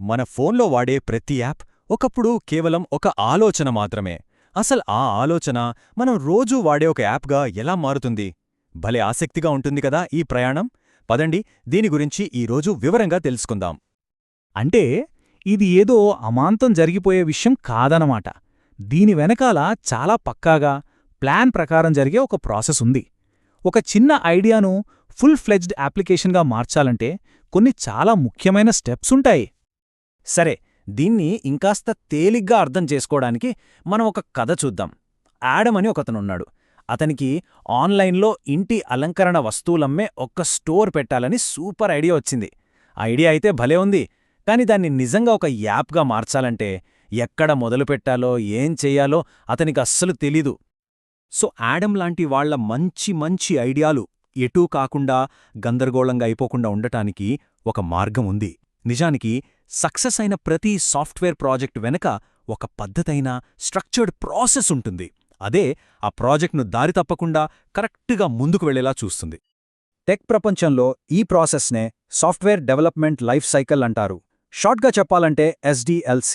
మన ఫోన్లో వాడే ప్రతి యాప్ ఒకప్పుడు కేవలం ఒక ఆలోచన మాత్రమే. ఆ ఆలోచన మనం రోజూ వాడే ఒక యాప్గా ఎలా మారుతుంది? భలే ఆసక్తిగా ఉంటుంది కదా ఈ ప్రయాణం. పదండి, దీని గురించి ఈరోజు వివరంగా తెలుసుకుందాం. అంటే ఇది ఏదో అమాంతం జరిగిపోయే విషయం కాదనమాట. దీని వెనకాల చాలా పక్కాగా ప్లాన్ ప్రకారం జరిగే ఒక ప్రాసెస్ ఉంది. ఒక చిన్న ఐడియాను ఫుల్ ఫ్లెడ్జ్డ్ అప్లికేషన్గా మార్చాలంటే కొన్ని చాలా ముఖ్యమైన స్టెప్స్ ఉంటాయి. సరే, దీన్ని ఇంకాస్త తేలిగ్గా అర్థం చేసుకోవడానికి మనం ఒక కథ చూద్దాం. యాడమ్ అని ఒకతనున్నాడు. అతనికి ఆన్లైన్లో ఇంటి అలంకరణ వస్తువులమ్మే ఒక స్టోర్ పెట్టాలని సూపర్ ఐడియా వచ్చింది. ఐడియా అయితే భలే ఉంది, కాని దాన్ని నిజంగా ఒక యాప్గా మార్చాలంటే ఎక్కడ మొదలుపెట్టాలో ఏం చెయ్యాలో అతనికి అస్సలు తెలీదు. యాడమ్ లాంటి వాళ్ల మంచి మంచి ఐడియాలు ఎటూ కాకుండా గందరగోళంగా అయిపోకుండా ఉండటానికి ఒక మార్గం ఉంది. నిజానికి సక్సెస్ అయిన ప్రతి సాఫ్ట్వేర్ ప్రాజెక్ట్ వెనక ఒక పద్ధతైన స్ట్రక్చర్డ్ ప్రాసెస్ ఉంటుంది. అదే ఆ ప్రాజెక్ట్ను దారి తప్పకుండా కరెక్ట్గా ముందుకు వెళ్లేలా చూస్తుంది. టెక్ ప్రపంచంలో ఈ ప్రాసెస్నే సాఫ్ట్వేర్ డెవలప్మెంట్ లైఫ్ సైకిల్ అంటారు. షార్ట్గా చెప్పాలంటే SDLC.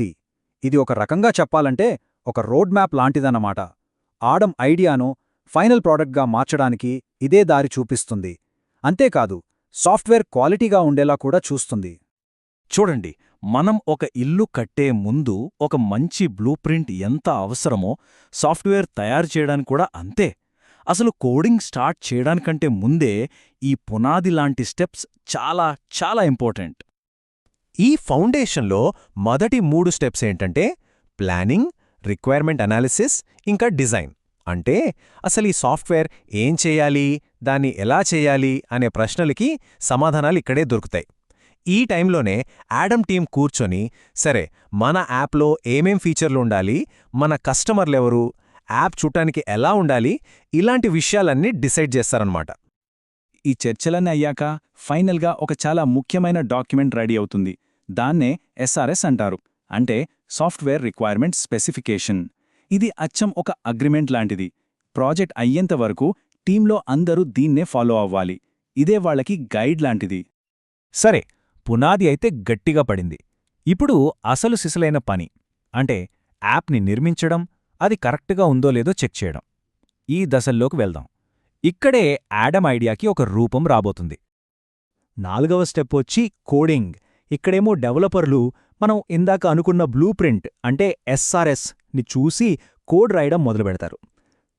ఇది ఒక రకంగా చెప్పాలంటే ఒక రోడ్ మ్యాప్ లాంటిదన్నమాట. ఆడమ్ ఐడియాను ఫైనల్ ప్రాడక్ట్గా మార్చడానికి ఇదే దారి చూపిస్తుంది. అంతేకాదు, సాఫ్ట్వేర్ క్వాలిటీగా ఉండేలా కూడా చూస్తుంది. చూడండి, మనం ఒక ఇల్లు కట్టే ముందు ఒక మంచి బ్లూ ప్రింట్ ఎంత అవసరమో సాఫ్ట్వేర్ తయారు చేయడానికి కూడా అంతే. అసలు కోడింగ్ స్టార్ట్ చేయడానికంటే ముందే ఈ పునాది లాంటి స్టెప్స్ చాలా చాలా ఇంపార్టెంట్. ఈ ఫౌండేషన్లో మొదటి 3 స్టెప్స్ ఏంటంటే ప్లానింగ్, రిక్వైర్మెంట్ అనాలిసిస్, ఇంకా డిజైన్. అంటే అసలు ఈ సాఫ్ట్వేర్ ఏం చేయాలి, దాన్ని ఎలా చేయాలి అనే ప్రశ్నలకి సమాధానాలు ఇక్కడే దొరుకుతాయి. ఈ టైంలోనే యాడమ్ టీం కూర్చొని, సరే మన యాప్లో ఏమేం ఫీచర్లు ఉండాలి, మన కస్టమర్లెవరు, యాప్ చూడటానికి ఎలా ఉండాలి, ఇలాంటి విషయాలన్నీ డిసైడ్ చేస్తారన్నమాట. ఈ చర్చలన్నీ అయ్యాక ఫైనల్గా ఒక చాలా ముఖ్యమైన డాక్యుమెంట్ రెడీ అవుతుంది. దాన్నే SRS అంటారు. అంటే సాఫ్ట్వేర్ రిక్వైర్మెంట్ స్పెసిఫికేషన్. ఇది అచ్చం ఒక అగ్రిమెంట్ లాంటిది. ప్రాజెక్ట్ అయ్యేంతవరకు టీంలో అందరూ దీన్నే ఫాలో అవ్వాలి. ఇదే వాళ్ళకి గైడ్ లాంటిది. సరే, పునాది అయితే గట్టిగా పడింది. ఇప్పుడు అసలు సిసలైన పని అంటే యాప్ని నిర్మించడం, అది కరెక్ట్గా ఉందో లేదో చెక్ చేయడం. ఈ దశల్లోకి వెళ్దాం. ఇక్కడే యాడమ్ ఐడియాకి ఒక రూపం రాబోతుంది. 4వ స్టెప్ వచ్చి కోడింగ్. ఇక్కడేమో డెవలపర్లు మనం ఇందాక అనుకున్న బ్లూ ప్రింట్ అంటే SRS ని చూసి కోడ్ రాయడం మొదలుపెడతారు.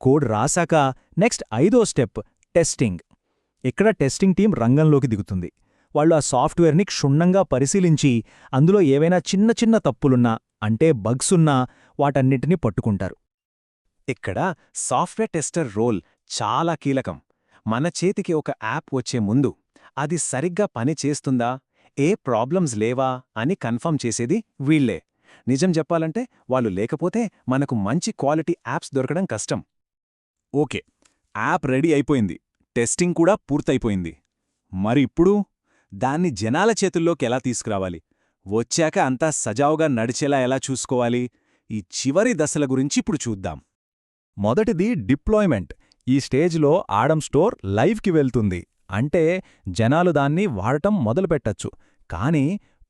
కోడ్ రాశాక నెక్స్ట్ 5వ స్టెప్ టెస్టింగ్. ఇక్కడ టెస్టింగ్ టీం రంగంలోకి దిగుతుంది. వాళ్ళు ఆ సాఫ్ట్వేర్ని క్షుణ్ణంగా పరిశీలించి అందులో ఏవైనా చిన్న చిన్న తప్పులున్నా అంటే బగ్సున్నా వాటన్నిటినీ పట్టుకుంటారు. ఇక్కడ సాఫ్ట్వేర్ టెస్టర్ రోల్ చాలా కీలకం. మన చేతికి ఒక యాప్ వచ్చే ముందు అది సరిగ్గా పని చేస్తుందా, ఏ ప్రాబ్లమ్స్ లేవా అని కన్ఫర్మ్ చేసేది వీళ్లే. నిజం చెప్పాలంటే వాళ్ళు లేకపోతే మనకు మంచి క్వాలిటీ యాప్స్ దొరకడం కష్టం. ఓకే, యాప్ రెడీ అయిపోయింది, టెస్టింగ్ కూడా పూర్తయిపోయింది. మరి ఇప్పుడు దాన్ని జనాల చేతుల్లోకి ఎలా తీసుకురావాలి, వచ్చాక అంతా సజావుగా నడిచేలా ఎలా చూసుకోవాలి, ఈ చివరి దశల గురించి ఇప్పుడు చూద్దాం. మొదటిది డిప్లాయ్మెంట్. ఈ స్టేజ్లో ఆడమ్ స్టోర్ లైవ్కి వెళ్తుంది. అంటే జనాలు దాన్ని వాడటం మొదలుపెట్టచ్చు. కానీ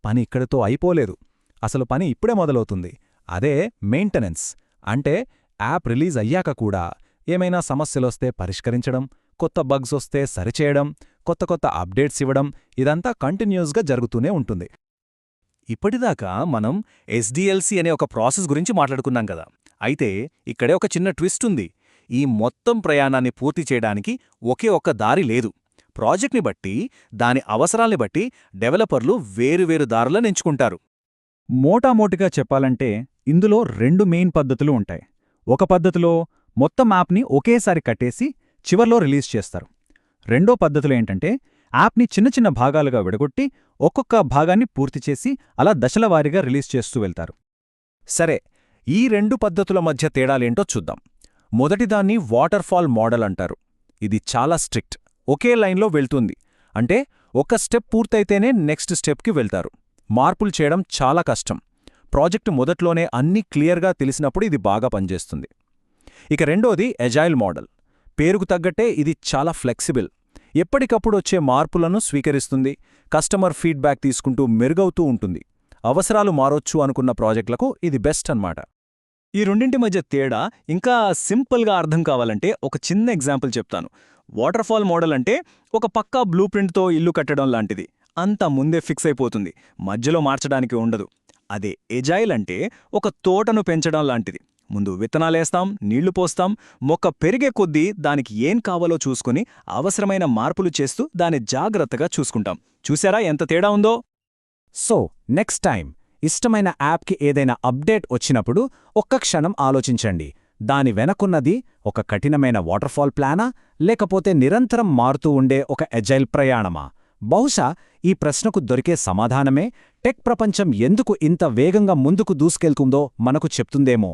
పని ఇక్కడితో అయిపోలేదు. అసలు పని ఇప్పుడే మొదలవుతుంది. అదే మెయింటెనెన్స్. అంటే యాప్ రిలీజ్ అయ్యాక కూడా ఏమైనా సమస్యలొస్తే పరిష్కరించడం, కొత్త బగ్స్ వస్తే సరిచేయడం, కొత్త కొత్త అప్డేట్స్ ఇవ్వడం, ఇదంతా కంటిన్యూస్గా జరుగుతూనే ఉంటుంది. ఇప్పటిదాకా మనం SDLC అనే ఒక ప్రాసెస్ గురించి మాట్లాడుకున్నాం కదా. అయితే ఇక్కడే ఒక చిన్న ట్విస్ట్ ఉంది. ఈ మొత్తం ప్రయాణాన్ని పూర్తి చేయడానికి ఒకే ఒక్క దారి లేదు. ప్రాజెక్ట్ని బట్టి, దాని అవసరాల్ని బట్టి డెవలపర్లు వేరువేరు దారులను ఎంచుకుంటారు. మోటామోటిగా చెప్పాలంటే ఇందులో 2 మెయిన్ పద్ధతులు ఉంటాయి. ఒక పద్ధతిలో మొత్తం యాప్ని ఒకేసారి కట్టేసి చివర్లో రిలీజ్ చేస్తారు. రెండో పద్ధతిలో ఏంటంటే యాప్ని చిన్న చిన్న భాగాలుగా విడగొట్టి ఒక్కొక్క భాగాన్ని పూర్తిచేసి అలా దశలవారీగా రిలీజ్ చేస్తూ వెళ్తారు. సరే, ఈ 2 పద్ధతుల మధ్య తేడాలేంటో చూద్దాం. మొదటిదాన్ని వాటర్ఫాల్ మోడల్ అంటారు. ఇది చాలా స్ట్రిక్ట్. ఒకే లైన్లో వెళ్తుంది. అంటే ఒక స్టెప్ పూర్తయితేనే నెక్స్ట్ స్టెప్కి వెళ్తారు. మార్పులు చేయడం చాలా కష్టం. ప్రాజెక్టు మొదట్లోనే అన్నీ క్లియర్గా తెలిసినప్పుడు ఇది బాగా పనిచేస్తుంది. ఇక రెండోది ఎజైల్ మోడల్. పేరుకు తగ్గట్టే ఇది చాలా ఫ్లెక్సిబుల్. ఎప్పటికప్పుడు వచ్చే మార్పులను స్వీకరిస్తుంది, కస్టమర్ ఫీడ్బ్యాక్ తీసుకుంటూ మెరుగవుతూ ఉంటుంది. అవసరాలు మారొచ్చు అనుకున్న ప్రాజెక్టులకు ఇది బెస్ట్ అన్నమాట. ఈ రెండింటి మధ్య తేడా ఇంకా సింపుల్గా అర్థం కావాలంటే ఒక చిన్న ఎగ్జాంపుల్ చెప్తాను. వాటర్ఫాల్ మోడల్ అంటే ఒక పక్కా బ్లూ ప్రింట్తో ఇల్లు కట్టడం లాంటిది. అంతా ముందే ఫిక్స్ అయిపోతుంది, మధ్యలో మార్చడానికి ఉండదు. అదే ఎజైల్ అంటే ఒక తోటను పెంచడం లాంటిది. ముందు విత్తనాలేస్తాం, నీళ్లు పోస్తాం, మొక్క పెరిగే కొద్దీ దానికి ఏం కావాలో చూసుకుని అవసరమైన మార్పులు చేస్తూ దాన్ని జాగ్రత్తగా చూసుకుంటాం. చూశారా ఎంత తేడా ఉందో? సో నెక్స్ట్ టైం ఇష్టమైన యాప్కి ఏదైనా అప్డేట్ వచ్చినప్పుడు ఒక్క క్షణం ఆలోచించండి. దాని వెనకున్నది ఒక కఠినమైన వాటర్ఫాల్ ప్లానా, లేకపోతే నిరంతరం మారుతూ ఉండే ఒక ఎజైల్ ప్రయాణమా? బహుశా ఈ ప్రశ్నకు దొరికే సమాధానమే టెక్ ప్రపంచం ఎందుకు ఇంత వేగంగా ముందుకు దూసుకెళ్తుందో మనకు చెప్తుందేమో.